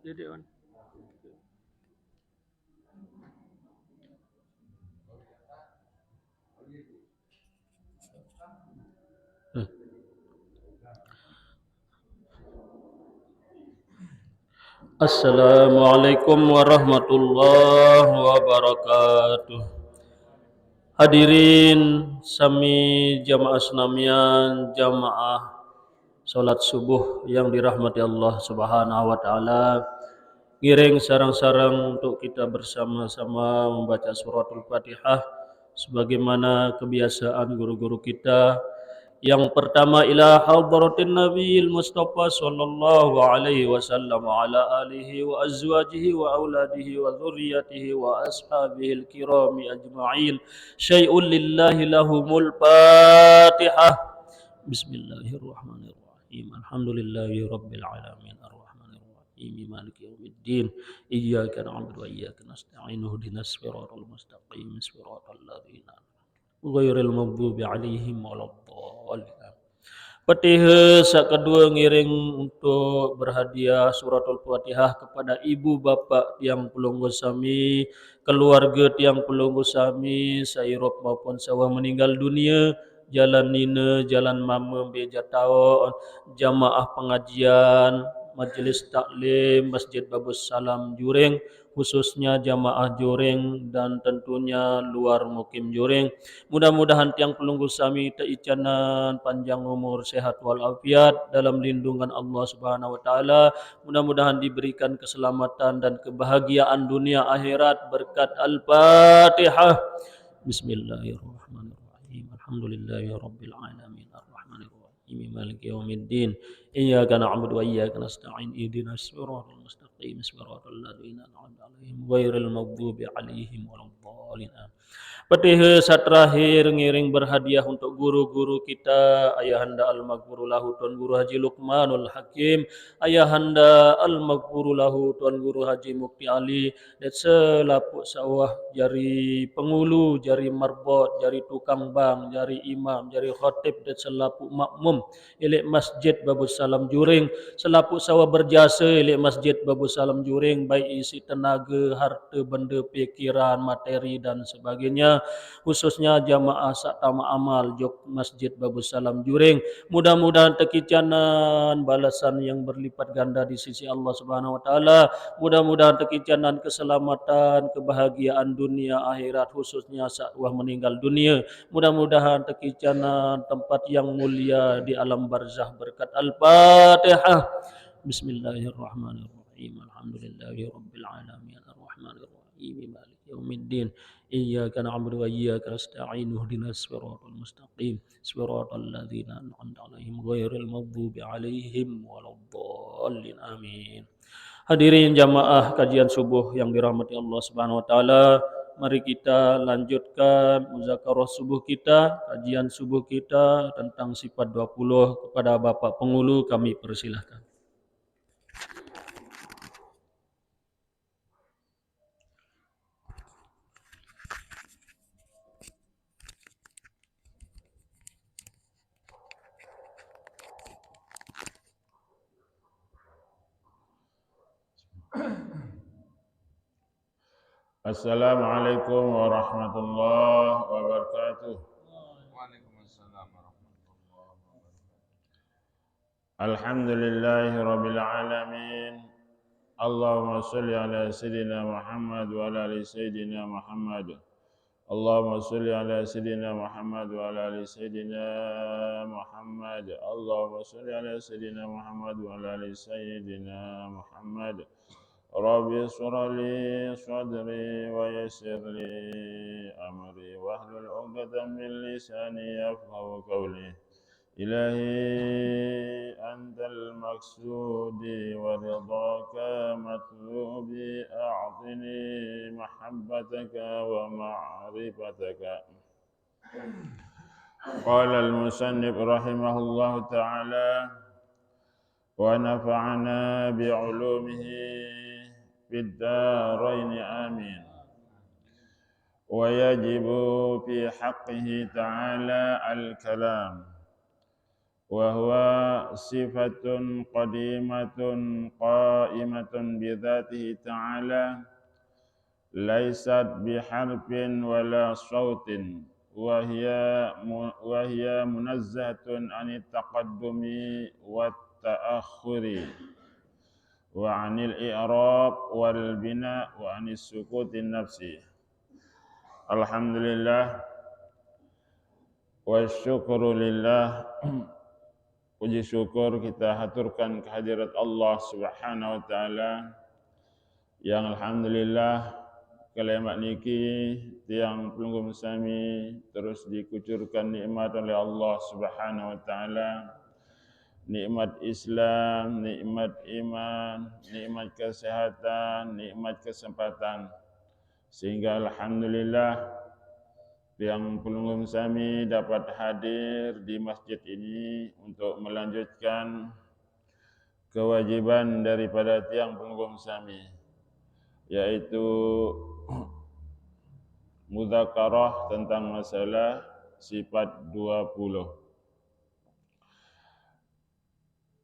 Jadi on. Assalamualaikum warahmatullahi wabarakatuh. Hadirin sami jamaah senamian jamaah salat subuh yang dirahmati Allah Subhanahu wa taala. Ngiring sarang-sarang untuk kita bersama-sama membaca suratul Fatihah sebagaimana kebiasaan guru-guru kita. Yang pertama, ila hadratin Nabiyil Mustafa sallallahu alaihi wasallam wa ala alihi wa azwajihi wa auladihi wa dzurriyyatihi wa ashabihil kirami ajma'in. Syai'un lillahi lahumul Fatihah. Bismillahirrahmanirrahim. Alhamdulillahi rabbil alamin. Arrahmanir rahim. Maliki yaumiddin. Iyyaka na'budu wa iyyaka nasta'in. Ihdinas siratal mustaqim. Siratal ladzina ghairil maghdubi alaihim waladdallin. Petihe sak kedua ngiring untuk berhadiah suratul Fatihah kepada ibu bapak tiang pelunggu sami, keluarga tiang pelunggu sami, sairop maupun sawah meninggal dunia, jalan nina, jalan mama beja taon, jamaah pengajian, majelis taklim, Masjid Babus Salam Jureng, khususnya jamaah Jureng dan tentunya luar mukim Jureng. Mudah-mudahan tiang pelunggu sami teicanan panjang umur, sehat walafiat dalam lindungan Allah Subhanahu wa taala. Mudah-mudahan diberikan keselamatan dan kebahagiaan dunia akhirat berkat Al-Fatihah. Bismillahirrahmanirrahim. Alhamdulillahirabbil alamin. Arrahmanir rahim. Maliki yaumiddin. Iyyaka na'budu wa iyyaka nasta'in. Ihdinas siratal mustaqim. Siratal ladzina an'amta 'alaihim ghairil maghdubi 'alaihim waladdallin. Petihe terakhir ngiring berhadiah untuk guru-guru kita, Ayahanda Al-Maghfuru lahu Tuan Guru Haji Luqmanul Hakim, Ayahanda Al-Maghfuru lahu Tuan Guru Haji Mukti Ali, dan selapuk sawah jari pengulu, jari marbot, jari tukang bang, jari imam, jari khatib, dan selapuk makmum ilik Masjid Babus Salam Juring, selapuk sawah berjasa ilik Masjid Babus Salam Juring, baik isi tenaga, harta benda, pikiran, materi dan sebagainya, khususnya jamaah Saktama Amal Jok Masjid Babus Salam Juring. Mudah-mudahan tekicanan balasan yang berlipat ganda di sisi Allah Subhanahu wa taala. Mudah-mudahan tekicanan keselamatan, kebahagiaan dunia akhirat, khususnya sakwah meninggal dunia. Mudah-mudahan tekicanan tempat yang mulia di alam barzah berkat Al-Fatihah. Bismillahirrahmanirrahim. Alhamdulillahirabbil alamin. Arrahmanir rahim. Maliki yaumiddin. Iyyaka na'budu wa iyyaka nasta'in. Ihdinas siratal mustaqim. Siratal ladzina an'amta 'alaihim ghairil maghdubi 'alaihim waladdallin. Amin. Hadirin jamaah kajian subuh yang dirahmati Allah Subhanahu wa taala, mari kita lanjutkan muzakarah subuh kita, kajian subuh kita tentang sifat 20 kepada Bapak Pengulu, kami persilahkan. Assalamualaikum warahmatullahi wabarakatuh. Waalaikumsalam warahmatullahi wabarakatuh. Alhamdulillahi rabbil alamin. Allahumma salli ala sayyidina Muhammad wa ala ali sayyidina Muhammad. Allahumma salli ala sayyidina Muhammad wa ala ali sayyidina Muhammad. Allahumma salli ala sayyidina Muhammad wa ala ali sayyidina Muhammad. Rabbi shrah li sadri wa yassir li amri wahlul 'uqdatam min lisani yafqahu qawli. Ilahi antal maqsudi wa ridhaka matlubi, a'tini mahabbataka wa ma'rifataka. Qala al-musannif rahimahullahu ta'ala, ونفعنا بعلومه في الدارين آمين. ويجب في حقه تعالى الكلام، وهو صفة قديمة قائمة بذاته تعالى، ليست بحرف ولا صوت، وهي منزهة عن التقدم والتأخر، وعن الإعراب والبناء، وعن السكوت النفسي. Alhamdulillah wa syukru lillah. Puji syukur kita haturkan kehadirat Allah Subhanahu wa taala yang alhamdulillah kalimat niki tiang pelungguh sami terus dikucurkan nikmat oleh Allah Subhanahu wa taala. Nikmat Islam, nikmat iman, nikmat kesehatan, nikmat kesempatan. Sehingga alhamdulillah yang pelungguh sami dapat hadir di masjid ini untuk melanjutkan kewajiban daripada tiang pelungguh sami, yaitu mudzakarah tentang masalah sifat 20.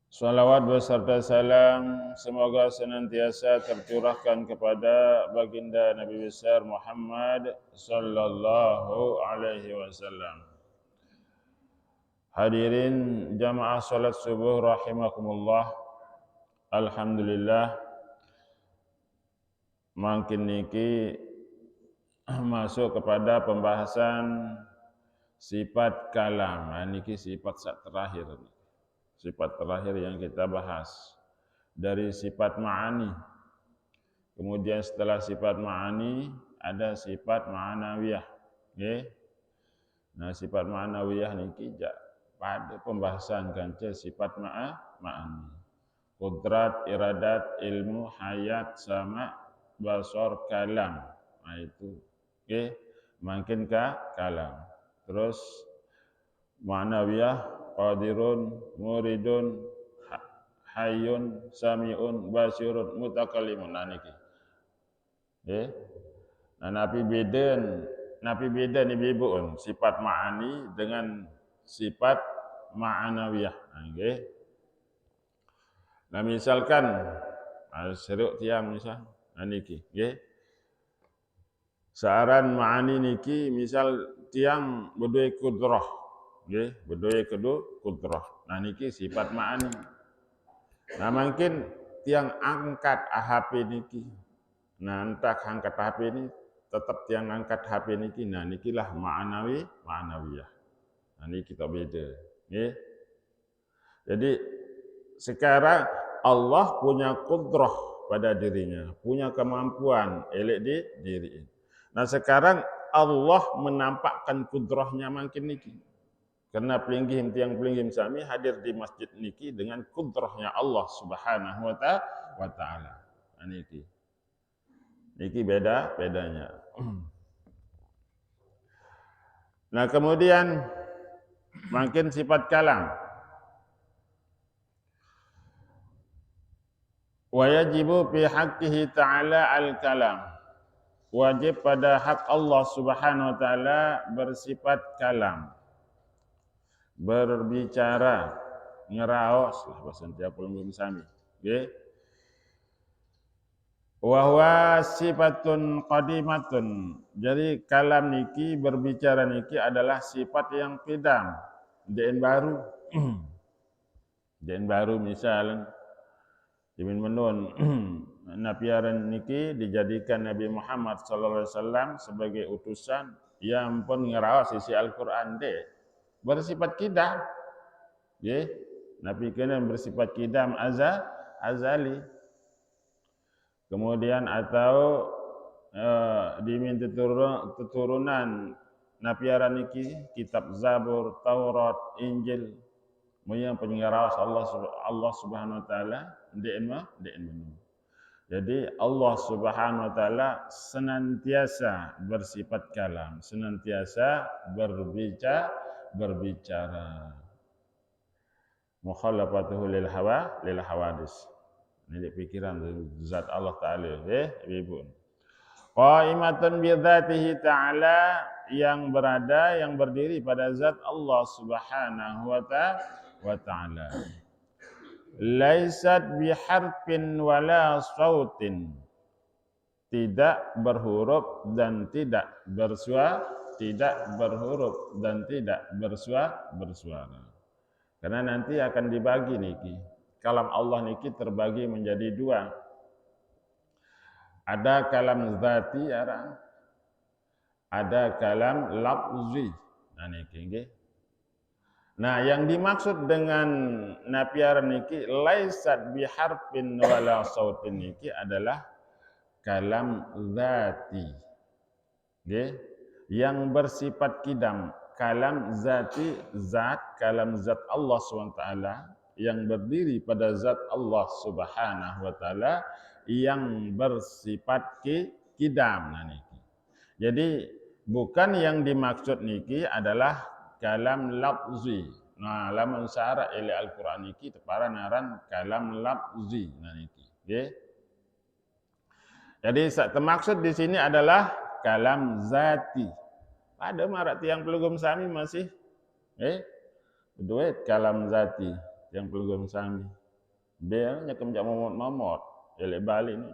Salawat beserta salam semoga senantiasa tercurahkan kepada baginda Nabi besar Muhammad sallallahu alaihi wasallam. Hadirin jamaah salat subuh rahimakumullah. Alhamdulillah makin niki masuk kepada pembahasan sifat kalam. Niki sifat terakhir. Sifat terakhir yang kita bahas dari sifat ma'ani. Kemudian setelah sifat ma'ani ada sifat ma'anawiyah. Okay? Nah, sifat ma'anawiyah niki pada pembahasan kanca sifat ma'ani. Qudrat, iradat, ilmu, hayat, sama, basar, kalam. Nah itu. Okay? Makin kalam. Terus ma'anawiyah qadirun, muridun, hayyun, sami'un, basirun, mutakallimun. Nah niki. Nggih. Nah napi beda ni bebun sifat ma'ani dengan sifat ma'anawiyah. Nggih. Nah misalkan seruk tiang misal niki, nggih. Saaran ma'ani niki misal tiang berdua kudrah. Nggih, berdua kudrah. Nah niki sifat ma'ani. Nah mungkin tiang angkat HP niki. Nah entah angkat HP ini tetap tiang angkat HP niki. Nah nikilah ma'anawiyah. Nah niki kita beda. Nggih. Jadi sekarang Allah punya kudrah pada dirinya, punya kemampuan elek di diri. Nah sekarang Allah menampakkan kudrahnya makin niki. Karena tiang pelinggih sami hadir di masjid niki dengan kudrahnya Allah Subhanahu wa taala. Nah, niki bedanya. Nah, kemudian makin sifat kalam. Wa yajibu fi haqqihi ta'ala al-kalam. Wajib pada hak Allah Subhanahu wa taala bersifat kalam. Berbicara, ngeraos lah bahasa tiap pelungguh sami. Nggih. Wa huwa sifatun qadimatun. Jadi kalam niki berbicara niki adalah sifat yang qidam, den baru. Den baru misal Ibn Menun napiaran niki dijadikan Nabi Muhammad sallallahu alaihi wasallam sebagai utusan yang pun ngeraos isi Al-Qur'an deh. Bersifat kidam. Nggih. Nabi kena bersifat kidam azali. Kemudian atau diminta turunan napiaran niki kitab Zabur, Taurat, Injil yang penyerawas Allah Subhanahu wa taala ndek. Jadi Allah Subhanahu wa taala senantiasa bersifat kalam, senantiasa berbicara. mukhalafatuhu lil hawadis. Ini pikiran zat Allah Ta'ala, ibu. Qa'imatun bi dzatihi ta'ala, yang berada, yang berdiri pada zat Allah Subhanahu wa ta'ala. Laisat biharfin wala sautin, tidak berhuruf dan tidak bersuara, bersuara. Karena nanti akan dibagi niki. Kalam Allah niki terbagi menjadi dua. Ada kalam zati, ada kalam lafzi. Nah niki nggih. Nah, yang dimaksud dengan napiaran niki laisat biharfin wala sautin niki adalah kalam zati. Nggih, yang bersifat kidam, kalam zati, kalam zat Allah SWT yang berdiri pada zat Allah Subhanahu wa taala yang bersifat kidam. Nah niki. Jadi bukan yang dimaksud niki adalah kalam lafzi. Nah, lamun syara ila Al-Qur'an niki tepara naran kalam lafzi. Nah niki, nggih. Jadi termaksud di sini adalah kalam zati. Ada marak tiang pelugum sami masih duit kalam zati yang pelugum sami. Dia nyakem jak momot-momot. Elek balik ni.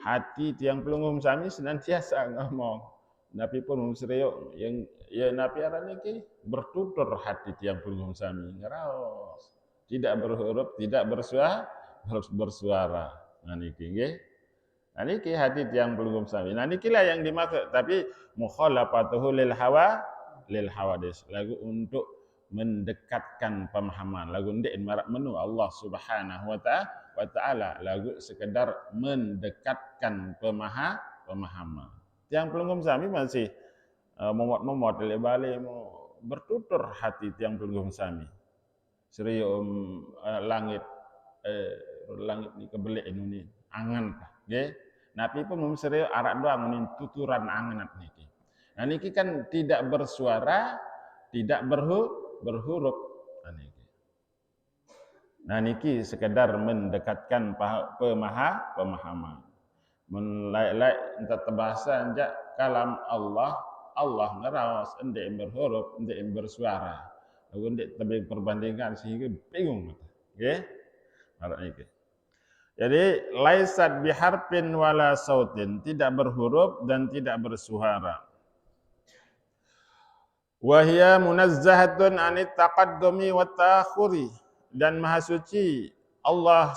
Hati tiang pelugum sami senantiasa ngomong. Nabi pun seriuk yang ya nabi aran niki bertutur hati tiang pelugum sami ngeraos. Tidak berhuruf, tidak bersuara. Nah niki nggih. Nah niki hati tiang pelugum sami. Nah niki lah yang dimaksud, tapi mukhalafatuhu lil hawadis. Lagu untuk mendekatkan pemahaman. Lagu ndik marak menu Allah Subhanahu wa ta'ala. Lagu sekedar mendekatkan pemahaman. Tiang pelugum sami masih momot-momot balik mau bertutur hati tiang pelugum sami. Serius langit ni kebelik ini angan nggih. Nabi pun serius arak doang ini tuturan angan niki. Nah niki kan tidak bersuara, tidak berhuruf. Nah niki sekedar mendekatkan pemahaman. Menlaik-laik entah terbahasa enjak kalam Allah ngerawas endek berhuruf, endek bersuara. Lagu endek tebing perbandingan sehingga bingung. Nggih. Marak niki. Jadi laisat biharfin wala sautin, tidak berhuruf dan tidak bersuara. Wa hiya munazzahatun anit taqaddumi wat ta'khuri, dan maha suci Allah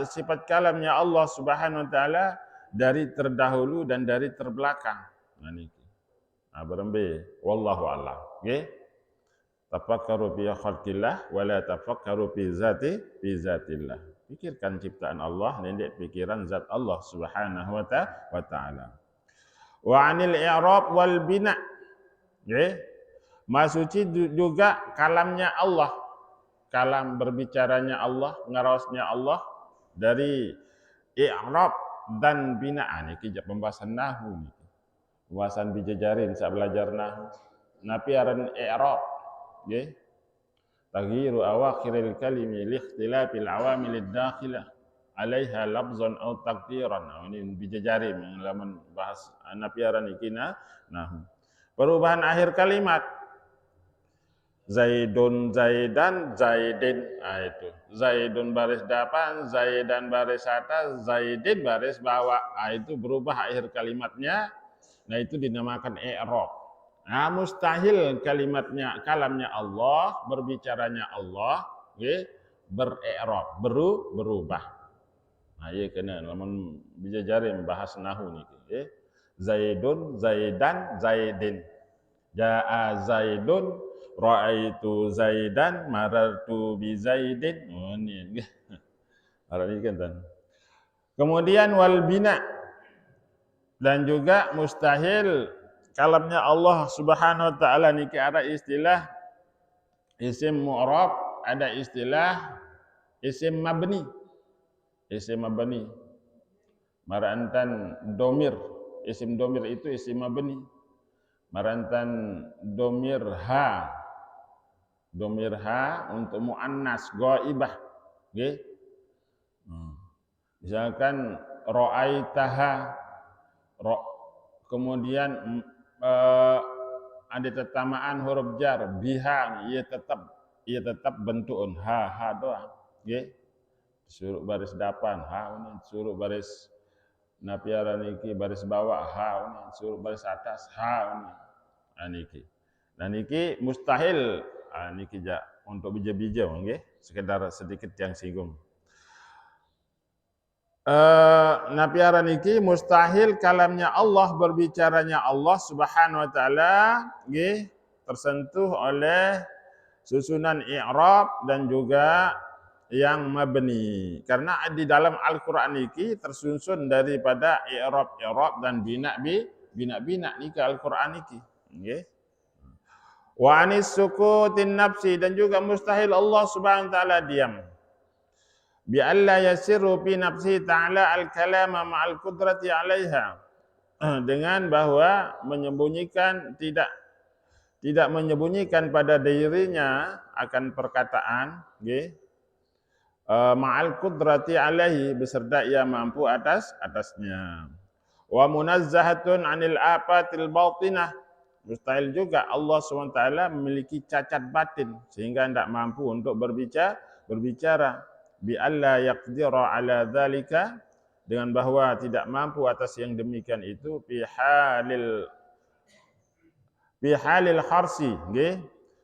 sifat kalamnya Allah Subhanahu wa taala dari terdahulu dan dari terbelakang. Nah niki. Nah berembe wallahu a'lam. Nggih. Tafakkaru fi khalqillah wa la tafakkaru fi zatillah. Pikirkan ciptaan Allah, nendek pikiran zat Allah Subhanahu wa taala. Wa 'anil i'rab wal bina. Nggih. Maha suci juga kalamnya Allah. Kalam berbicaranya Allah, ngaraosnya Allah dari i'rab dan binaan. Ini pembahasan nahwu niki. Pembahasan bijajarin saat belajar nahwu. Napi aran i'rab, nggih. Taghyiru awakhiril kalimi li ikhtilafil awamilid dakhilah 'alaiha lafzan aw taqdiran. Ini bijajarin lamun bahas napi aran iki nahwu. Perubahan akhir kalimat. Zaidun, Zaidan, Zaidin. Nah itu. Zaidun baris depan, Zaidan baris atas, Zaidin baris bawah. Nah itu berubah akhir kalimatnya. Nah itu dinamakan i'rab. Nah mustahil kalimatnya, kalamnya Allah, berbicaranya Allah, ber-i'rab, berubah. Nah iya kena, lamun bijajarin bahas nahwu niki. Zaidun, Zaidan, Zaidin. Ja'a Zaidun, ra'aitu Zaidan, marartu bi Zaidin. Oh ini. Ini kan. Kemudian wal bina, dan juga mustahil kalamnya Allah Subhanahu wa taala niki ada istilah isim mu'rab, ada istilah isim mabni. Isim mabni. Marantan domir, isim domir itu isim mabni. Marantan domir ha, Domir ha untuk muannas ghaibah, nggih. Misalkan ra'aitaha, kemudian ada tetamaan huruf jar biha, ia tetap bentukun ha doang, nggih. Suruh baris depan ha, suruh baris napiara niki baris bawah ha, suruh baris atas ha niki. Dan niki mustahil niki ja untuk bija-bija nggih, sekedar sedikit yang singgung. Napiara niki mustahil kalamnya Allah, berbicaranya Allah Subhanahu wa taala nggih tersentuh oleh susunan i'rab dan juga yang mabni. Karena di dalam Al-Qur'an niki tersusun daripada i'rab dan bina niki Al-Qur'an niki, nggih. Wa anis sukutin nafsi, dan juga mustahil Allah Subhanahu wa taala diam. Bi alla yasiru fi nafsi ta'ala al-kalama ma'al qudrati 'alaiha. Dengan bahwa menyembunyikan tidak menyembunyikan pada dirinya akan perkataan, nggih. Ma'al qudrati 'alaihi, beserta ia mampu atasnya. Wa munazzahatun 'anil afatil batinah. Mustahil juga Allah SWT memiliki cacat batin sehingga tidak mampu untuk berbicara. Bi alla yaqdira ala dzalika, dengan bahwa tidak mampu atas yang demikian itu fi halil harsi, nggih.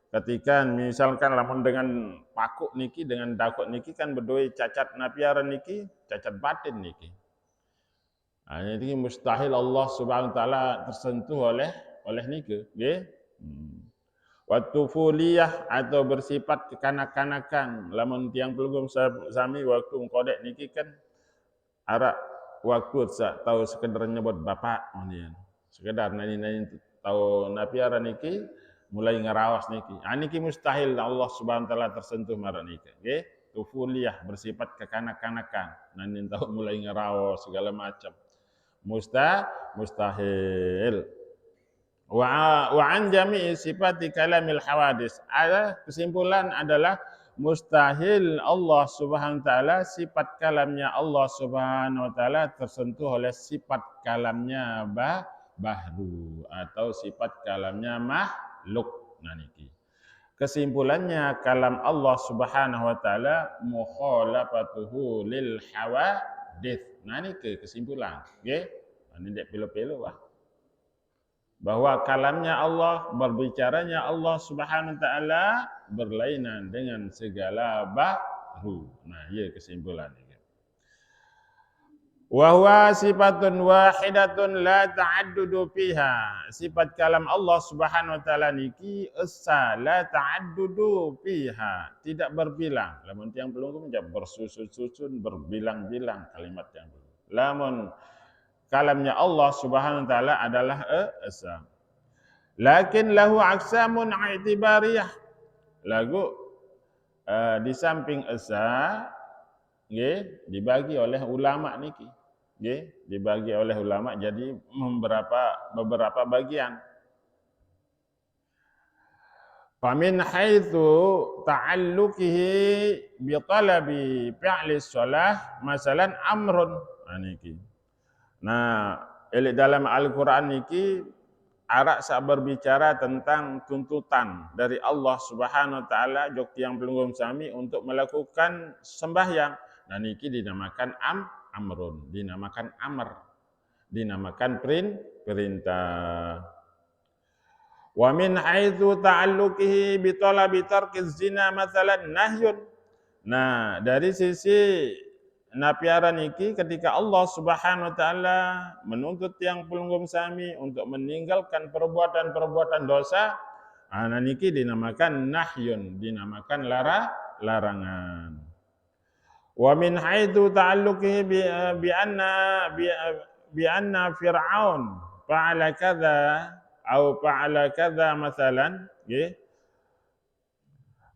Ketika misalkan lamun dengan pakuk niki dengan dakuk niki kan berdua cacat napiara niki cacat batin niki. Ini mustahil Allah Subhanahu wa taala tersentuh oleh niki, nggih. Wa tufuliyah, atau bersifat kekanak-kanakan. Lamun tiang pelugum sami waktu ngkodek niki kan arak waktu tahu sekedar nyebut bapak onian. Sekedar nani tahu napiara niki mulai ngerawas niki. Niki mustahil Allah Subhanahu wa taala tersentuh marah niki, nggih. Tufuliyah, bersifat kekanak-kanakan. Nani tahu mulai ngerawas segala macam. Mustahil. Wa an jami'i sifati kalamil hawadis. Kesimpulan adalah mustahil Allah Subhanahu wa taala, sifat kalamnya Allah Subhanahu wa taala tersentuh oleh sifat kalamnya bahru atau sifat kalamnya makhluk. Nah niki. Kesimpulannya kalam Allah Subhanahu wa taala mukhalafatuhu lil hawadits. Nah niki kesimpulan, nggih. Ini dek pilo-pilo wah. Bahwa kalamnya Allah, berbicaranya Allah Subhanahu wa taala berlainan dengan segala bahru. Nah, iya kesimpulan ini. Wa huwa sifatun wahidatun la ta'addudu fiha. Sifat kalam Allah Subhanahu wa taala niki esa la ta'addudu fiha, tidak berbilang. Lamun tiang pelungkum bersusun-susun berbilang-bilang kalimat yang belum. Lamun kalamnya Allah Subhanahu wa taala adalah esa. Lakin lahu aksamun i'tibariyah. Lagu di samping esa nggih dibagi oleh ulama niki. Nggih, dibagi oleh ulama jadi beberapa bagian. Famin haitsu ta'alluqihi bi talabi fi'li shalah masalan amrun. Niki. Nah, dalam Al-Qur'an niki arak sak berbicara tentang tuntutan dari Allah Subhanahu wa taala jok tiang pelunggum sami untuk melakukan sembahyang. Nah niki dinamakan amrun, dinamakan amr, dinamakan perintah. Wa min haitsu ta'alluqihi bi talabi tarkiz zina mathalan nahyun. Nah, dari sisi napiara niki ketika Allah Subhanahu wa taala menuntut tiang pelunggum sami untuk meninggalkan perbuatan-perbuatan dosa, niki dinamakan nahyun, dinamakan larangan. Wa min haitsu ta'alluqihi bi anna fir'aun fa'ala kadza au fa'ala kadza masalan, nggih.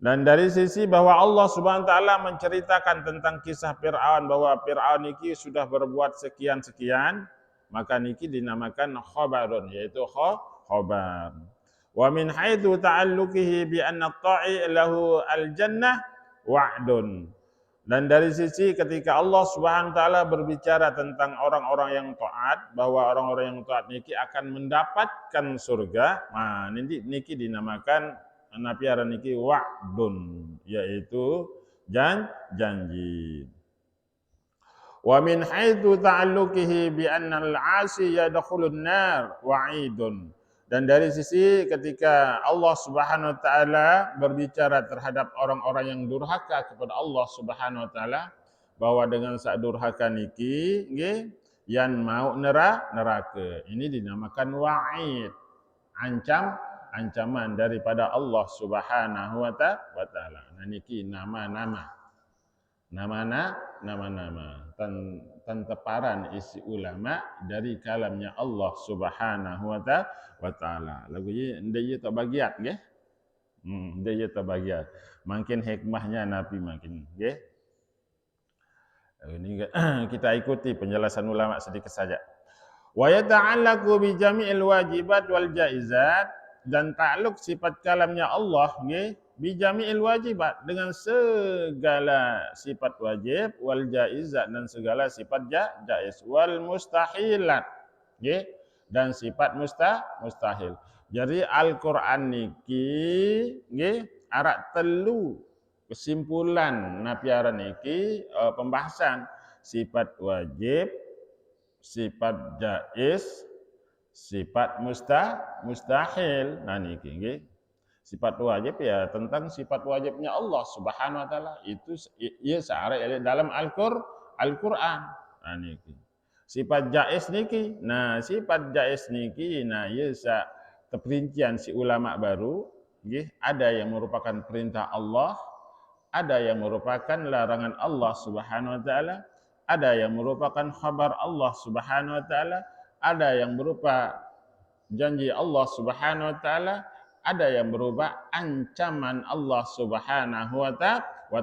Dan dari sisi bahwa Allah Subhanahu wa taala menceritakan tentang kisah Fir'aun, bahwa Fir'aun niki sudah berbuat sekian-sekian, maka niki dinamakan khabarun, yaitu khabar. Wa min haitsu ta'alluqihi bi anna at-ta'i lahu al-jannah wa'dun. Dan dari sisi ketika Allah Subhanahu wa taala berbicara tentang orang-orang yang taat, bahwa orang-orang yang taat niki akan mendapatkan surga, nah niki dinamakan napiara niki wa'dun, yaitu janji. Wa min haitsu ta'alluqihi bi anna al-'asi yadkhulun nar wa'idun. Dan dari sisi ketika Allah Subhanahu wa taala berbicara terhadap orang-orang yang durhaka kepada Allah Subhanahu wa taala, bahwa dengan sak durhaka niki nggih yan mau neraka. Ini dinamakan wa'id. Ancaman daripada Allah Subhanahu wa taala. Nah niki nama-nama tenteparan isi ulama dari kalamnya Allah Subhanahu wa taala. Lagu ini tak bagiat nggih. Dia tak bagiat. Makin hikmahnya Nabi makin nggih. Ini kita ikuti penjelasan ulama sedikit saja. Wa yata'allaqu bi jami'il wajibat wal jaizat, dan takluk sifat kalamnya Allah nggih bi jami'il wajibat, dengan segala sifat wajib, wal jaizat, dan segala sifat jaiz, wal mustahilat nggih, dan sifat mustahil. Jadi Al-Qur'an niki nggih arak telu kesimpulan napiara niki pembahasan sifat wajib, sifat jaiz, sifat mustahil. Nah niki nggih. Sifat wajib ya tentang sifat wajibnya Allah Subhanahu wa taala, itu ya searah dalam Al-Qur'an. Nah niki. Sifat jaiz niki. Nah, sifat jaiz niki ya terperincian si ulama baru nggih, ada yang merupakan perintah Allah, ada yang merupakan larangan Allah Subhanahu wa taala, ada yang merupakan khabar Allah Subhanahu wa taala, ada yang berupa janji Allah Subhanahu wa taala, ada yang berupa ancaman Allah Subhanahu wa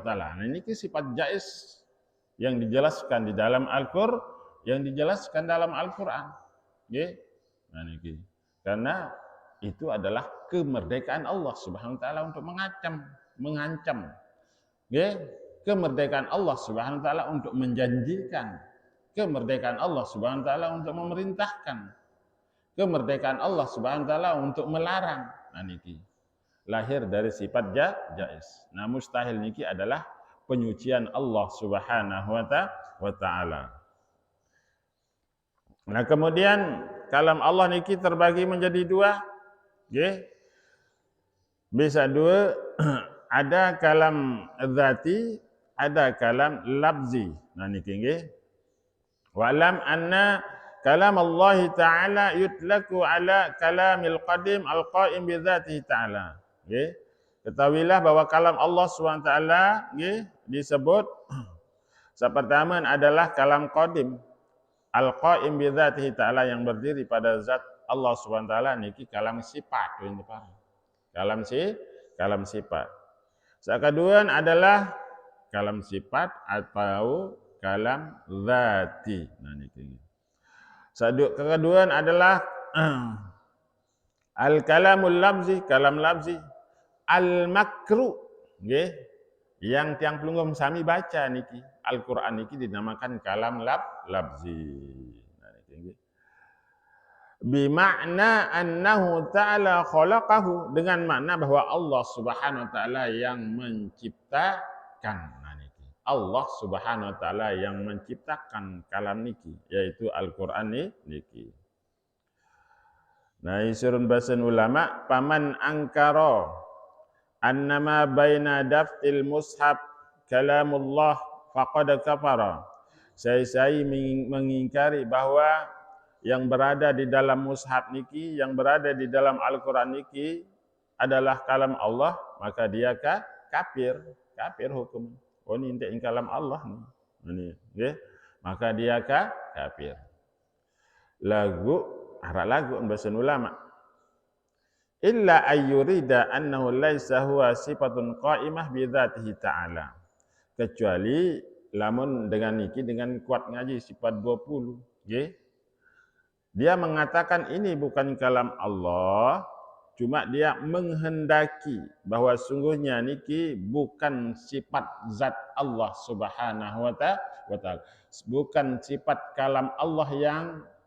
taala. Nah, ini sifat jaiz yang dijelaskan di dalam Al-Qur'an. Nggih. Nah niki. Karena itu adalah kemerdekaan Allah Subhanahu wa taala untuk mengancam. Nggih. Kemerdekaan Allah Subhanahu wa taala untuk menjanjikan. Kemerdekaan Allah Subhanahu wa taala untuk memerintahkan. Kemerdekaan Allah Subhanahu wa taala untuk melarang. Nah niki lahir dari sifat jaiz. Nah mustahil niki adalah penyucian Allah Subhanahu wa taala. Nah kemudian kalam Allah niki terbagi menjadi dua, nggih. Bisa dua, ada kalam dzati, ada kalam lafzi. Nah niki nggih. Wa'lam anna kalam Allah Ta'ala yutlaku ala kalamil qadim al-qa'im bi dzatihi ta'ala. Nggih. Ketahuilah bahwa kalam Allah SWT nggih disebut pertama adalah kalam qadim al-qa'im bi dzatihi ta'ala, yang berdiri pada zat Allah SWT niki kalam sifat. Kalam sifat. Kedua adalah kalam sifat atau kalam dzati. Nah niki. Kedua adalah al-kalamul lafzi, kalam lafzi, al-makru, nggih. Yang tiang pelunggum sami baca niki, Al-Qur'an niki dinamakan kalam lafzi. Nah niki nggih. Bi makna annahu ta'ala khalaqahu, dengan makna bahwa Allah Subhanahu wa taala yang menciptakan. Allah Subhanahu wa taala yang menciptakan kalam niki, yaitu Al-Qur'an niki. Nah, isurun bahasan ulama, paman angkara annama baina daftil mushaf kalamullah faqad kafara. Saya mengingkari bahwa yang berada di dalam mushaf niki, yang berada di dalam Al-Qur'an niki adalah kalam Allah, maka dia kafir hukum. Oh ini intik kalam Allah ni. Nggih. Maka dia kafir. Lagu bahasa ulama. Illa ayyurida annahu laisa huwa sifatun qa'imah bi dzatihi ta'ala. Kecuali lamun dengan niki, dengan kuat ngaji sifat 20, nggih. Dia mengatakan ini bukan kalam Allah, Cuma dia menghendaki bahwa sungguhnya niki bukan sifat zat Allah Subhanahu wa taala. Bukan sifat kalam Allah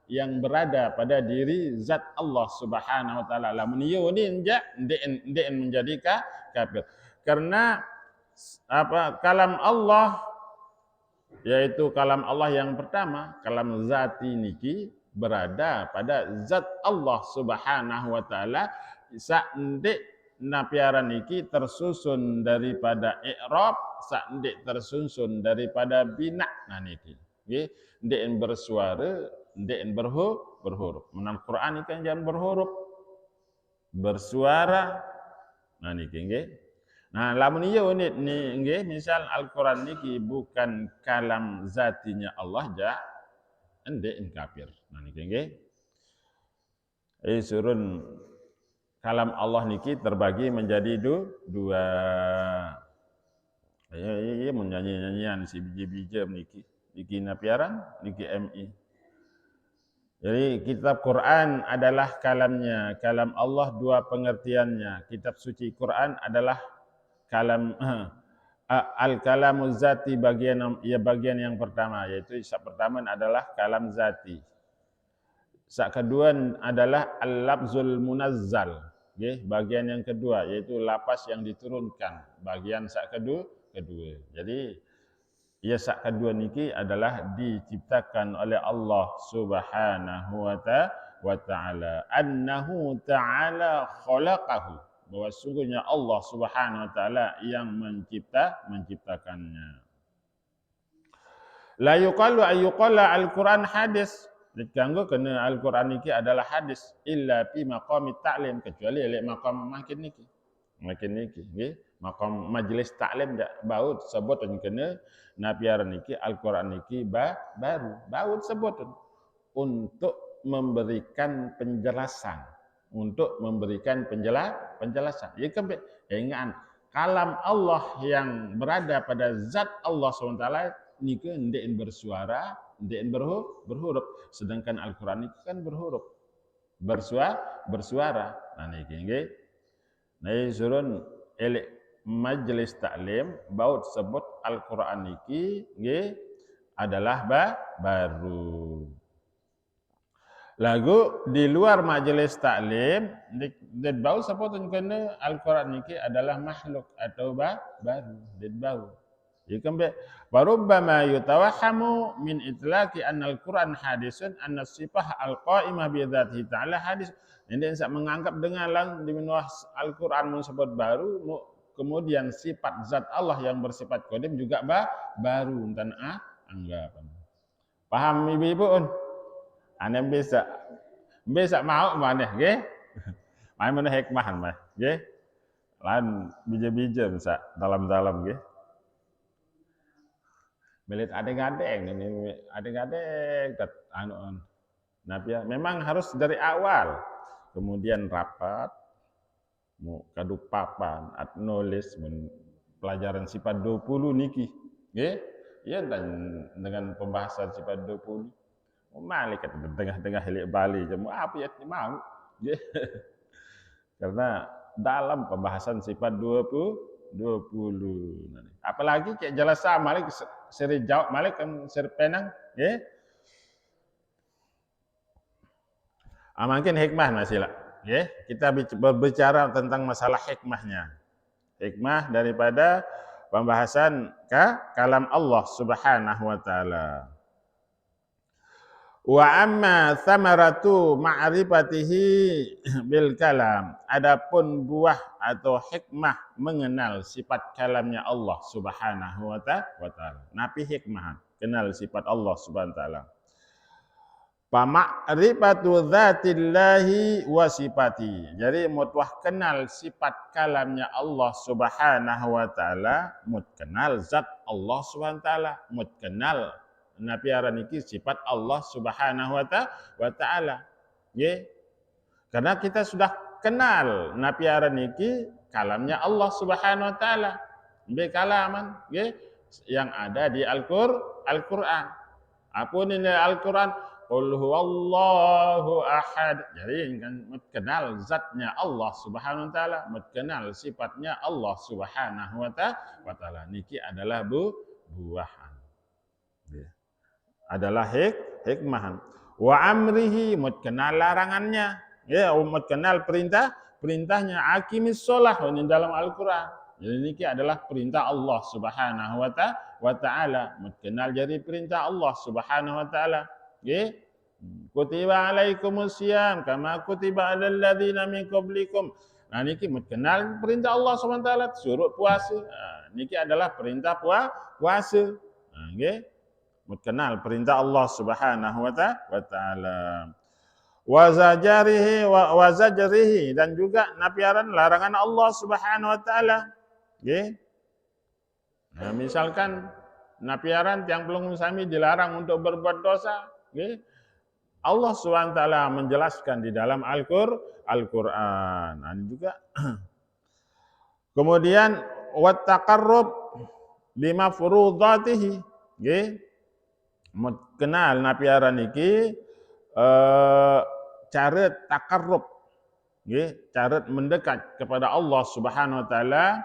yang berada pada diri zat Allah Subhanahu wa taala. Lamun ieu ni ndek menjadi kafir. Karena kalam Allah, yaitu kalam Allah yang pertama, kalam zati niki berada pada zat Allah Subhanahu wa taala. Sakndek napiaran niki tersusun daripada i'rab, sakndek tersusun daripada bina. Nah niki nggih, ndek bersuara, ndek berhuruf. Menang Quran iki kan jangan berhuruf, bersuara. Nah niki nggih. Nah, lamun ieu nggih, misal Al-Qur'an niki bukan kalam zatinya Allah endek kafir. Nah niki nggih. Surun kalam Allah niki terbagi menjadi dua. Ya menyanyi-nyanyian si biji-biji niki. Niki napiaran, niki MI. Jadi kitab Quran adalah kalamnya, kalam Allah dua pengertiannya. Kitab suci Quran adalah kalam al-kalamu zati bagian yang pertama, yaitu sak pertama adalah kalam zati. Sak kedua adalah al-lafzul munazzal, okay? Bagian yang kedua yaitu lapas yang diturunkan, bagian sak kedua. Jadi ya sak kedua niki adalah diciptakan oleh Allah Subhanahu wa taala. Annahu ta'ala khalaqahu, bahwa sungguhnya Allah Subhanahu wa taala yang menciptakannya. La yuqalu ayyuqala al-Qur'an hadis. Dikanggo kena Al-Qur'an niki adalah hadis illa fi maqamit ta'lim, kecuali lek maqam makin niki nggih, maqam majlis ta'lim dak baut sebutan kena napiaran niki Al-Qur'an niki baru baut sebutan untuk memberikan penjelasan, penjelasan. Ya kan ingat kalam Allah yang berada pada zat Allah SWT niki ndek bersuara, ndek berhuruf, sedangkan Al-Qur'an niki kan berhuruf, bersuara. Nah niki nggih. Nah surun elek majlis taklim baut sebut Al-Qur'an niki nggih adalah baru. Lagu di luar majelis taklim dit bau sebutan kena Al-Qur'an niki adalah makhluk atau baru, dit bau. Ikan barubbama yutawahhamu min itlaqi anna al-Qur'an hadisun anna sifah al-qa'imah bi dzatihi ta'ala hadis. Ini saya menganggap dengan di minwah Al-Qur'an disebut baru, kemudian sifat zat Allah yang bersifat qadim juga baru, dan anggapan. Paham ibu-ibu? Ane bisa mau maneh nggih. Main mana hikmah mah nggih. Lan bija-bija bisa dalam-dalam nggih. Belit adeng-adeng tet Nabi memang harus dari awal. Kemudian rapat mau kadu papan at nulis pelajaran sifat 20 niki nggih. Ya dan dengan pembahasan sifat 20 malaikat tengah-tengah hilik Bali jemu apa ya mau nggih. Karena dalam pembahasan sifat 20 apalagi kayak jalasa malik seri jawab malik kan seri penang nggih. Mungkin hikmah masih lah, ya. Kita berbicara tentang masalah hikmahnya. Hikmah daripada pembahasan kalam Allah Subhanahu wa taala. Wa amma thamaratu ma'rifatihi bil kalam. Adapun buah atau hikmah mengenal sifat kalamnya Allah Subhanahu wa taala. Napi hikmah kenal sifat Allah Subhanahu wa taala. Pama'rifatu dzatillahi wa sifati. Jadi mutwah kenal sifat kalamnya Allah Subhanahu wa taala, mut kenal zat Allah Subhanahu wa taala, mut kenal napiaran iki sifat Allah Subhanahu wa taala. Nggih. Karena kita sudah kenal napiaran iki kalamnya Allah Subhanahu wa taala. Be kalaman nggih yang ada di Al-Qur'an. Apa ini Al-Qur'an? qul huwallahu ahad. Jadi kan kenal zatnya Allah Subhanahu wa taala, kenal sifatnya Allah Subhanahu wa taala. Niki adalah buahan. Ya. Adalah hikmah. Wa amrihi kenal larangannya. Ya, kenal perintahnya. Aqimis shalah ini dalam Al-Qur'an. Jadi niki adalah perintah Allah Subhanahu wa taala. Kenal jadi perintah Allah Subhanahu wa taala. Nggih. Kutiba alaikumusiyam kama kutiba alal ladzina min qablikum. Nah niki kenal perintah Allah Subhanahu wa taala suruh puasa. Niki adalah perintah puasa. Nggih. Kenal perintah Allah Subhanahu wa taala. Wa zajrihi dan juga nafiaran larangan Allah Subhanahu wa taala. Nggih. Nah, misalkan nafiaran tiang pelunggung sami dilarang untuk berbuat dosa, nggih. Allah Subhanahu wa taala menjelaskan di dalam Al-Qur'an. Nah, juga kemudian wa taqarrub bima furudatihi, nggih. Kenal nafiaran iki cara taqarrub, nggih, cara mendekat kepada Allah Subhanahu wa taala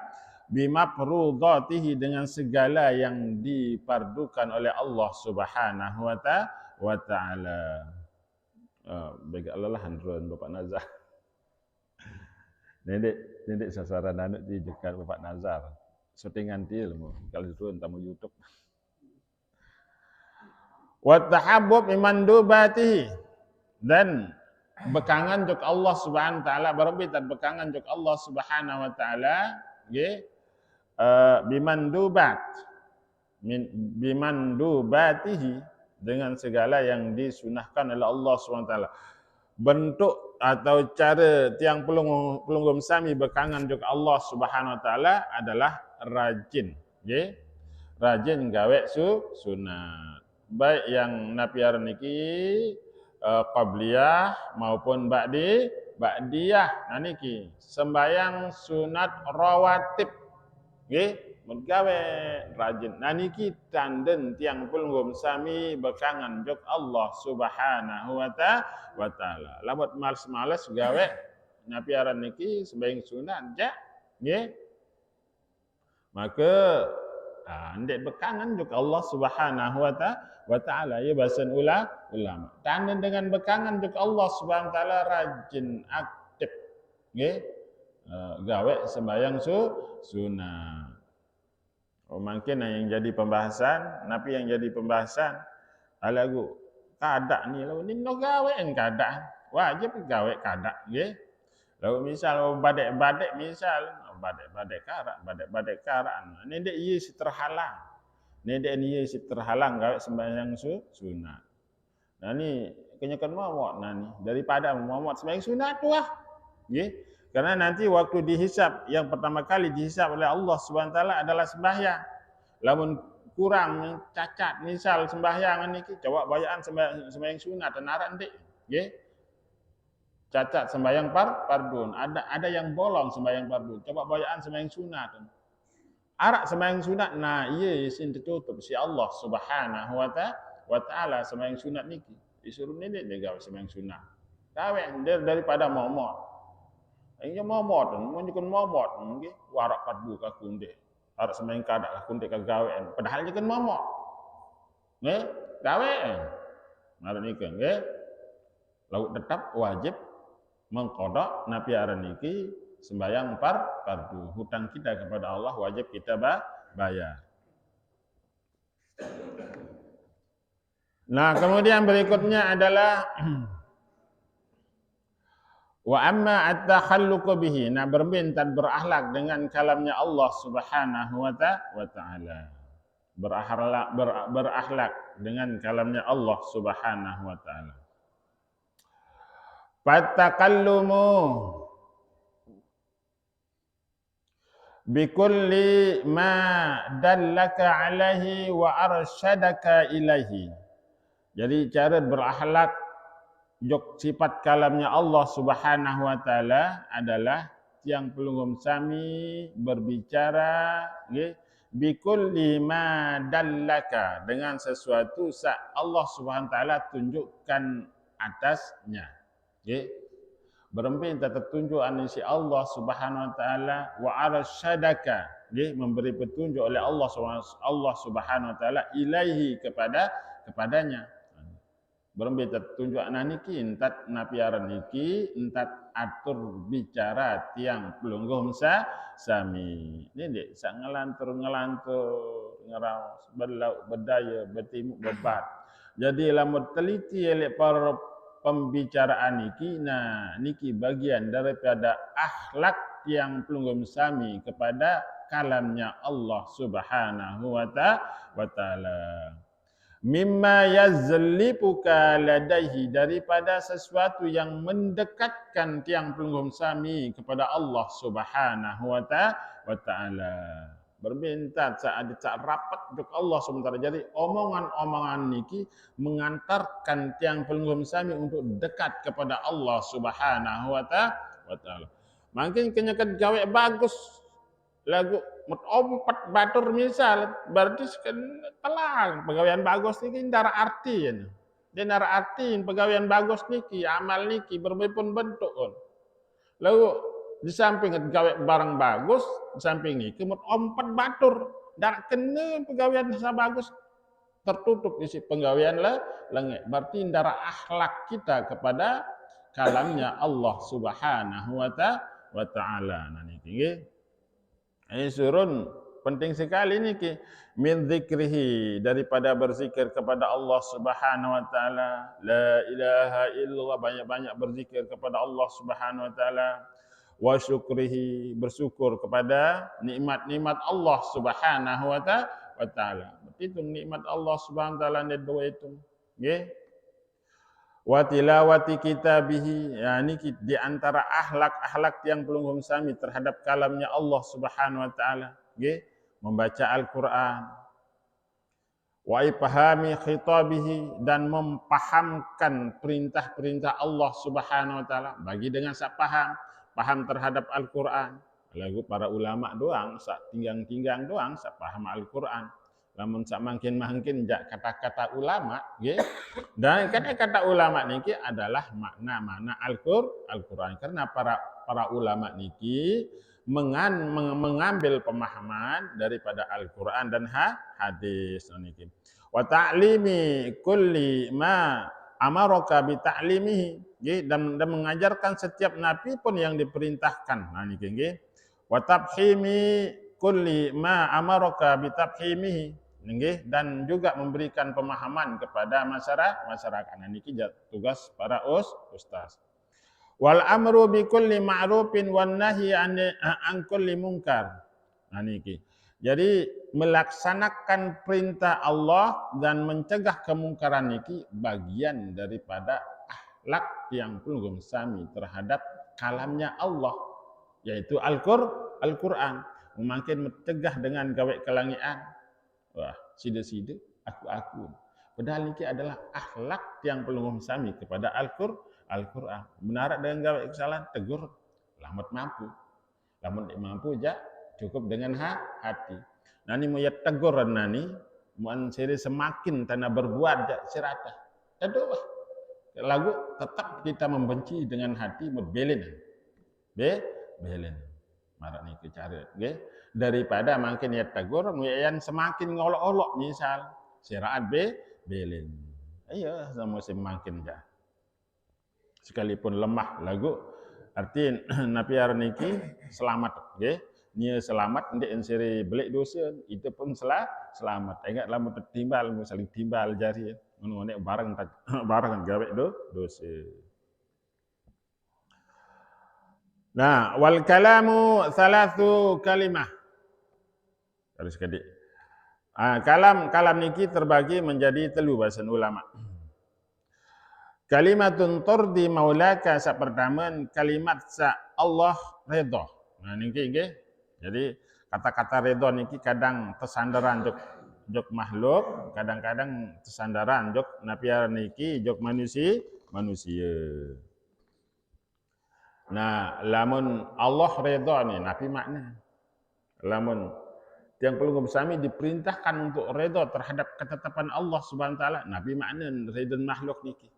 bima furudatihi dengan segala yang difardukan oleh Allah Subhanahu wa taala. Baik lelahan ruan Bapak Nazar. Nenek sasaran anak di dekat Bapak Nazar. Syutingan ti ilmu kalau ruan tamu YouTube. Wa tahabbub imandubatihi dan bekangan juk Allah Subhanahu wa taala berbitan bekangan juk Allah Subhanahu wa taala nggih bimandubatihi dengan segala yang disunahkan oleh Allah Subhanahu wa taala. Bentuk atau cara tiang pelunggum sami bekangan juga Allah Subhanahu wa taala adalah rajin, nggih. Rajin gawe sunat. Baik yang napiaran niki qabliyah maupun ba'diyah. Nah niki sembayang sunat rawatib, nggih. Menggawe rajin. Nah niki tanden tiang pelunggum sami bekangan jok Allah Subhanahu wa taala. Lamun males-males gawe napiaran niki sembahyang sunat ja, nggih. Maka ndek bekangan jok Allah Subhanahu wa taala ya bahasan ulama. Tanden dengan bekangan jok Allah Subhanahu wa taala rajin aktif, nggih. Gawe sembahyang sunat. Mungkin yang jadi pembahasan, napi yang jadi pembahasan, alagu kada ni lalu ni no gawe kada, wajib gawe kada, nggih. Lalu misal badek-badek misal, badek-badek karak, ni dek ieu terhalang. Ni dek ieu terhalang gawe sembahyang sunat. Nah ni kenyakan mawat nani daripada mawat sembahyang sunat tu ah, nggih. Karena nanti waktu dihisab, yang pertama kali dihisab oleh Allah Subhanahu wa taala adalah sembahyang. Lamun kurang cacat misal sembahyang niki coba bayaan sembahyang sunat tenaran ndik, nggih. Cacat sembahyang fardun, ada yang bolong sembahyang fardun. Coba bayaan sembahyang sunat. Arak sembahyang sunat nah ieu sin ditutup si Allah Subhanahu wa taala sembahyang sunat niki. Disuruh ndik gawe sembahyang sunat. Gawe daripada momot. Ini momot, menjukun momot, nggih. Warak fardu ka kunde. Arak sembahyang kada ka kunde ka gawean. Padahal jeun momot. Nggih, gawe. Ngaran niki nggih. Lalu tetap wajib mengqada napiaran niki sembahyang fardu. Hutang kita kepada Allah wajib kita bayar. Nah, kemudian berikutnya adalah wa amma at-takhalluqu bihi, nah berbintan berakhlak dengan kalamnya Allah Subhanahu wa taala. Berakhlak dengan kalamnya Allah Subhanahu wa taala. Fattaqallumu bikulli ma dallaka alaihi wa arsyadaka ilaihi. Jadi cara berakhlak jok sifat kalamnya Allah Subhanahu wa taala adalah tiang pelunggum sami berbicara nggih bikulli ma dallaka, dengan sesuatu Allah Subhanahu wa taala tunjukkan atasnya. Nggih. Berempi tertunjuk anisi Allah Subhanahu wa taala wa arsyadaka, nggih, memberi petunjuk oleh Allah Subhanahu wa taala ilaihi kepadanya. Berempi tertunjuk niki entat napiaran niki entat atur bicara tiang pelungguh sami. Ini dek sak ngelantur ngeraos berlauk berdaya bertimuk bebat. Jadi lamun teliti oleh para pembicaraan niki, nah niki bagian daripada akhlak tiang pelungguh sami kepada kalamnya Allah Subhanahu wa taala. Mimma yazlipuka ladaihi, daripada sesuatu yang mendekatkan tiang pelungguh sami kepada Allah Subhanahu wa taala. Berbintat saat rapat untuk Allah sementara. Jadi omongan-omongan niki mengantarkan tiang pelungguh sami untuk dekat kepada Allah Subhanahu wa taala. Makin kenyakan gawe bagus lagu ompat batur misal berarti telang pegawaian bagus niki ndara artiin. Dia ndara artiin pegawaian bagus niki, amal niki berbagai bentuk kon. Lalu di samping gawe barang bagus, di samping niki ompat batur, ndara kena pegawaian sa bagus tertutup isi pegawaian lengek. Berarti ndara akhlak kita kepada kalamnya Allah Subhanahu wa taala. Nah niki nggih. Surun penting sekali niki min dzikrihi, daripada berzikir kepada Allah Subhanahu wa taala. La ilaha illallah, banyak-banyak berzikir kepada Allah Subhanahu wa taala. Wa syukrihi, bersyukur kepada nikmat-nikmat Allah Subhanahu wa taala. Itu nikmat Allah Subhanahu wa taala ada dua itu. Nggih. Wa tilawati kitabihi, ya ini di antara akhlak-akhlak yang pelungguh sami terhadap kalamnya Allah Subhanahu wa taala, nggih, membaca Al-Qur'an. Wa ifhami khitabihi, dan mempahamkan perintah-perintah Allah Subhanahu wa taala bagi dengan sak paham terhadap Al-Qur'an. Lagu para ulama doang sak tinggang-tinggang doang sak paham Al-Qur'an. Lamun sak makin jak kata-kata ulama, nggih. Dan kata-kata ulama niki adalah makna-makna Al-Qur'an. Karena para ulama niki mengambil pemahaman daripada Al-Qur'an dan hadis niki. Wa ta'limi kulli ma amaraka bi ta'limihi, nggih, dan mengajarkan setiap nabi pun yang diperintahkan. Nah niki nggih. Wa tabhimi kulli ma amaraka bi tabhimihi, nggih, dan juga memberikan pemahaman kepada masyarakat. Nah niki tugas para ustaz. Wal amru bi kulli ma'rufin wan nahyi an kulli munkar. Nah niki. Jadi melaksanakan perintah Allah dan mencegah kemungkaran niki bagian daripada akhlak yang pelungguh sami terhadap kalamnya Allah, yaitu Al-Qur'an. Memakin mencegah dengan gawe kelangian. Wah, sida-sida aku. Padahal ini adalah akhlak yang pelungguh sami kepada Al-Qur'an. Benar dengan gawe kesalahan, tegur, lamat mampu. Lamun mampu ja cukup dengan hati. Nani mau ya tegur nani, mun siri semakin tanah berbuat ja sirata. Aduh, lagu tetap kita membenci dengan hati berbelen. Belen. Marak ni cara, nggih. Daripada makin ya tegur, yang semakin ngolok-olok misal siraat belen. Iya, sama semakin ja. Sekalipun lemah lagu artinya napiar niki selamat, nggih. Nia selamat ndek siri belik dosa, itu pun selamat. Ingat lamun tertimbal, saling timbal jari. Ngono nek bareng gawe dosa. Nah, wal kalamu thalathu kalimah. Harus kadik. Kalam niki terbagi menjadi telu bahasa ulama. Kalimatun turdi maulaka, sak pertama kalimat sa Allah redha. Nah niki nggih. Jadi kata-kata redha niki kadang tersandaran jok makhluk, kadang-kadang tersandaran jok napiar niki jok manusia. Nah, lamun Allah redha ni napi makna. Lamun Tiang pelunggup sami diperintahkan untuk redha terhadap ketetapan Allah Subhanahu wa taala. Nabi makna redha makhluk niki.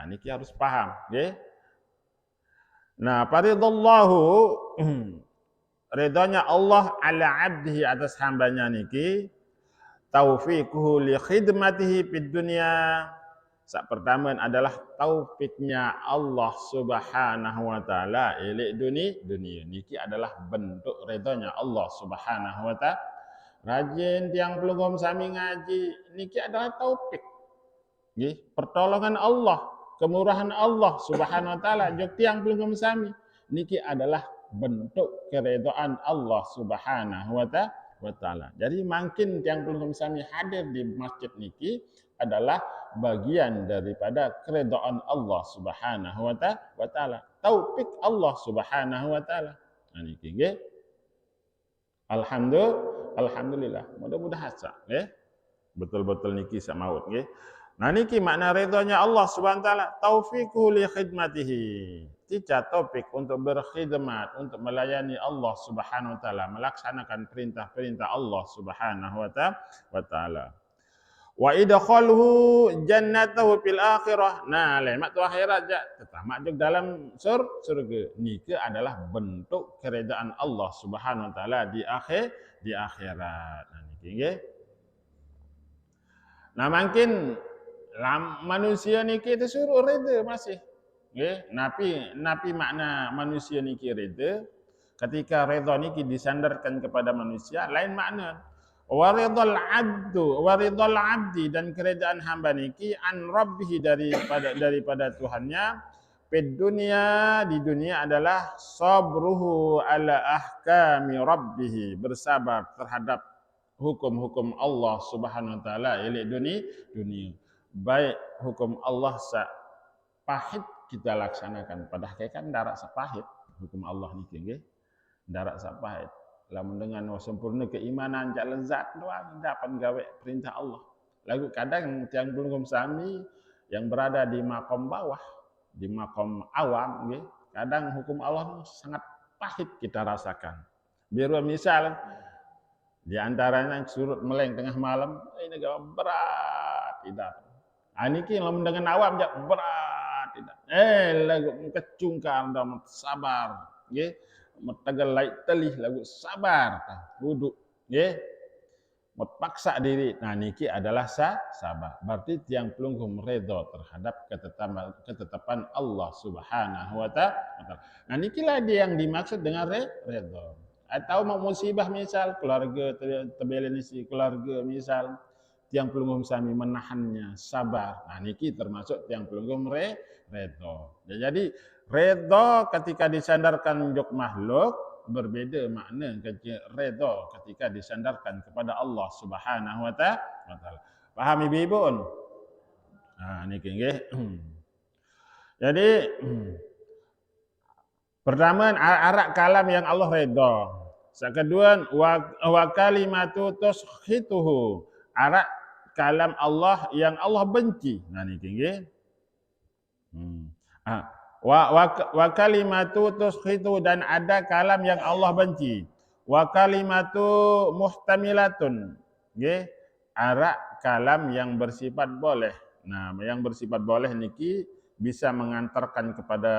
Niki harus paham, nggih. Nah, faridallahu redanya Allah ala abdihi atas hambanya niki taufiquhu li khidmatihi fid dunya. Sak pertama adalah taufiknya Allah Subhanahu wa taala elek dunia. Niki adalah bentuk redanya Allah Subhanahu wa taala. Rajin tiang pelunggup sami ngaji niki adalah taufik. Nggih, pertolongan Allah, kemurahan Allah Subhanahu wa taala jog tiang pelunggup sami. Niki adalah bentuk keredaan Allah Subhanahu wa taala. Jadi makin tiang pelunggup sami hadir di masjid niki adalah bagian daripada keredaan Allah Subhanahu wa taala. Taufik Allah Subhanahu wa taala. Nah niki nggih. Alhamdulillah. Mudah-mudahan nggih. Betul-betul niki sak maut nggih. Nah niki makna redanya Allah Subhanahu wa taala, taufiqu li khidmatihi. Tica taufik untuk berkhidmat, untuk melayani Allah Subhanahu wa taala, melaksanakan perintah-perintah Allah Subhanahu wa taala. Wa idkhaluhu jannatahu fil akhirah. Nah, lemak tu akhirat je. Tetamak juga dalam surga. Niki adalah bentuk keredaan Allah Subhanahu wa taala di akhirat. Nah, niki nggih. Nah, makin manusia niki disuruh reda masih. Nggih, napi makna manusia niki reda. Ketika reda niki disandarkan kepada manusia, lain makna. Waridul abdi dan keredaan hamba niki an rabbih daripada Tuhannya di dunia adalah sabruhu ala ahkami rabbih, bersabar terhadap hukum-hukum Allah Subhanahu wa taala elek dunia. Baik hukum Allah pahit kita laksanakan, padahal kan darak sepahit hukum Allah niki nggih. Darak sepahit. Lamun dengan sempurna keimanan jak lezat doang dapat gawe perintah Allah. Lalu kadang tiang pelunggup sami yang berada di makom bawah, di makom awam nggih, kadang hukum Allah sangat pahit kita rasakan. Biar misal di antaranya surut meleng tengah malam, ini agak berat tidak. Niki lamun dengan awam jak berat tidak. Lagu kecungkar dan sabar nggih. Metagal laik telih lagu sabar duduk nggih paksa diri. Nah niki adalah sabar, berarti tiang pelunggup redha terhadap ketetapan Allah Subhanahu wa taala. Nah nikilah dia yang dimaksud dengan redha. Atau mau musibah misal keluarga terbelengsi keluarga misal tiang pelunggup sami menahannya sabar. Nah niki termasuk tiang pelunggup redha. Jadi redha ketika disandarkan jok makhluk berbeda makna redha ketika disandarkan kepada Allah Subhanahu wa taala. Paham ibu-ibu? Nah niki nggih. Jadi pertama arak kalam yang Allah redha. Kedua wa kalimatu tushituhu, arak kalam Allah yang Allah benci. Nah niki nggih. Wa kalimatu tuskhitu, dan ada kalam yang Allah benci. Wa kalimatu muhtamilatun, nggih, arak kalam yang bersifat boleh. Nah, yang bersifat boleh niki bisa mengantarkan kepada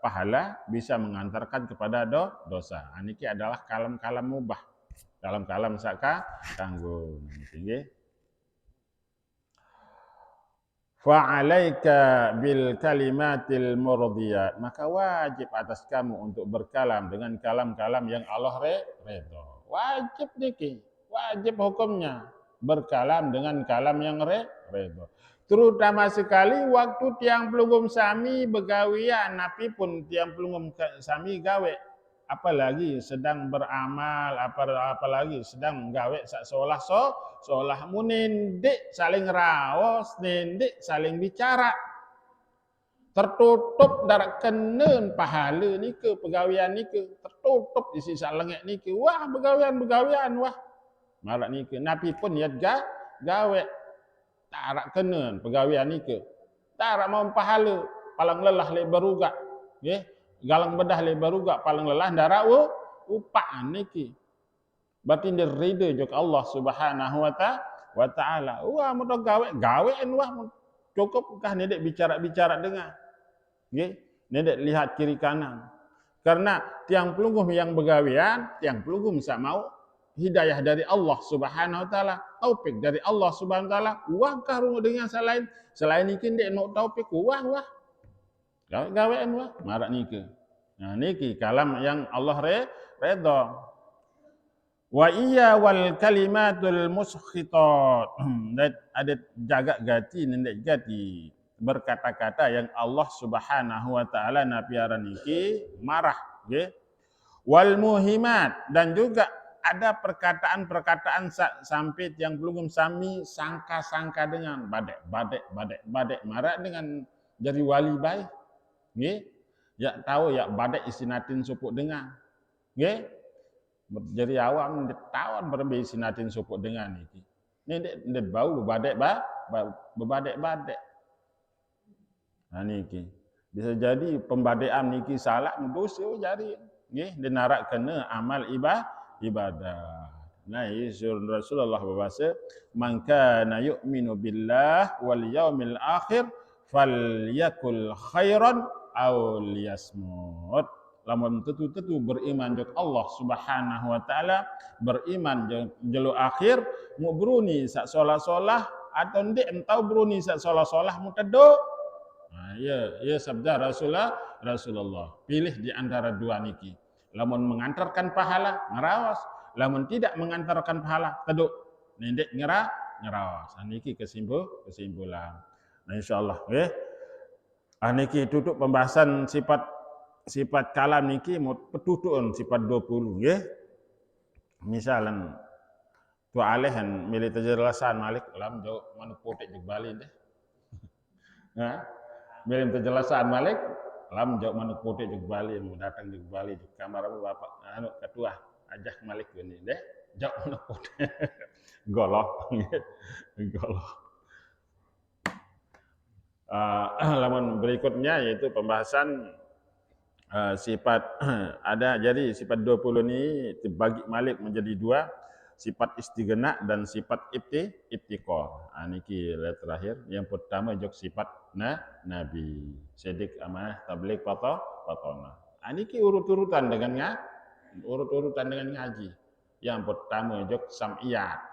pahala, bisa mengantarkan kepada dosa. Niki adalah kalam-kalam mubah. Kalam-kalam saka kanggo niki nggih. Fa'alaika bil kalimatil murdiyat, maka wajib atas kamu untuk berkalam dengan kalam-kalam yang Allah redha. Wajib niki, wajib hukumnya berkalam dengan kalam yang redha. Terutama sekali waktu tiang pelunggup sami begawian, napi pun tiang pelunggup sami gawe, apalagi sedang beramal, apalagi sedang gawe seolah nendik saling raos, nendik saling bicara. Tertutup darat kenen pahala nike pegawian nike, tertutup di sisa lengek nike. Wah, begawian wah. Marak nike napi pun ya gawe tarak kenen pegawian nike. Tarak mau pahala, palang lelah le berugak, nggih. Galang bedah le berugak palang lelah darak upah niki. Berarti dia rida jok Allah Subhanahu wa taala. Wah mo gawe wah cukup kah nedek bicara dengar. Nggih, nedek lihat kiri kanan. Karena tiang pelungguh yang begawean, tiang pelungguh bisa mau hidayah dari Allah Subhanahu wa taala, taufik dari Allah Subhanahu wa taala. Wah karung dengan selain iki ndek no taufik wah. Gawean wah marak niki. Nah niki kalam yang Allah redha. Wa iya wal kalimatul muskhitat. Dan ada jaga gati nendek gati berkata-kata yang Allah Subhanahu wa taala napiaran niki marah nggih. Wal muhimat dan juga ada perkataan-perkataan sampai yang belum sami sangka-sangka dengan badek marah dengan jadi wali baik nggih. Ya tahu ya badek isinatin supuk dengan nggih. Jadi awam tawan berembe sinatin supuk dengan iki. Ini bau bebadek bebadek. Nah niki. Bisa jadi pembadean niki salah dosa jadi nggih dinarak kena amal ibadah. Nah, Rasulullah berbahasa, "Man kana yu'minu billah wal yaumil akhir falyakul khairan aw liyasmut." Lamun tetu beriman jok Allah Subhanahu wa taala, beriman jelo akhir, mu beruni sak solah-solah atau ndek entau beruni sak solah-solah mu tedo. Nah, ya sabda Rasulullah. Pilih di antara dua niki. Lamun mengantarkan pahala, ngerawas. Lamun tidak mengantarkan pahala, tedo. Ndek ngerawas. Niki kesimpulan. Nah, insyaallah nggih. Niki tutup pembahasan sifat kalam niki mau petutuan sifat 20 nggih. Misalan tu alehan milih terjelasan malik lam jauh manuk potek jug Bali deh. Nah, milih terjelasan malik lam jauh manuk potek jug Bali mau datang jug Bali jug kamar bapak anu ketua ajak malik ini deh. Jauh manuk potek. Goloh. Goloh. Lamun berikutnya yaitu pembahasan sifat ada jadi sifat 20 ini dibagi malik menjadi dua, sifat istighna dan sifat ibtiqor. Niki terakhir yang pertama jok sifat nabi sedik amanah tabligh patona. Niki urut-urutan dengan ngaji. Yang pertama jok sam'iyat.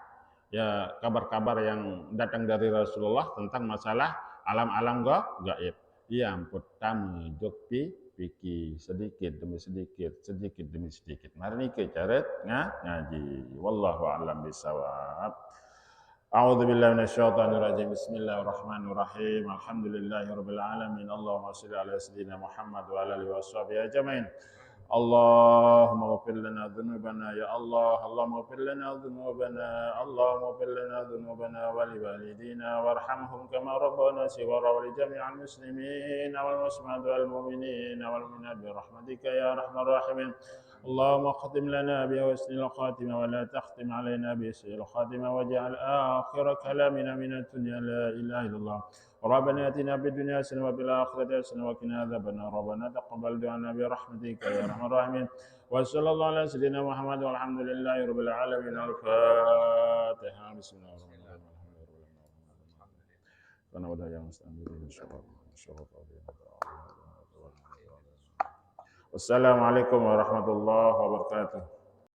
Ya kabar-kabar yang datang dari Rasulullah tentang masalah alam-alam gaib. Yang pertama jok fikih sedikit demi sedikit. Mari niki caret ngaji. Wallahu a'lam bishawab. A'udzu billahi minasyaitonir rajim. Bismillahirrahmanirrahim. Alhamdulillahirabbil alamin. Allahumma shalli ala sayyidina Muhammad wa ala alihi washabihi ajmain. اللهم اغفر لنا ذنوبنا يا الله اللهم اغفر لنا ذنوبنا ولوالدينا وارحمهم كما ربونا صغارا ولجميع المسلمين والمسلمات والمؤمنين والمؤمنات برحمتك يا ارحم الراحمين اللهم اختم لنا بحسن الخاتمه ولا تختم علينا بسوء الخاتمه واجعل اخر كلامنا من الدنيا لا اله الا الله ربنا اتنا في الدنيا حسنه وفي الاخره حسنه وقنا عذاب النار ربنا تقبل دعانا برحمتك يا ارحم الراحمين وصلى الله على سيدنا محمد والحمد لله رب العالمين الفاتحه بسم الله الرحمن الرحيم انا ودا يا مستعمرين ان شاء الله والسلام عليكم ورحمه الله وبركاته.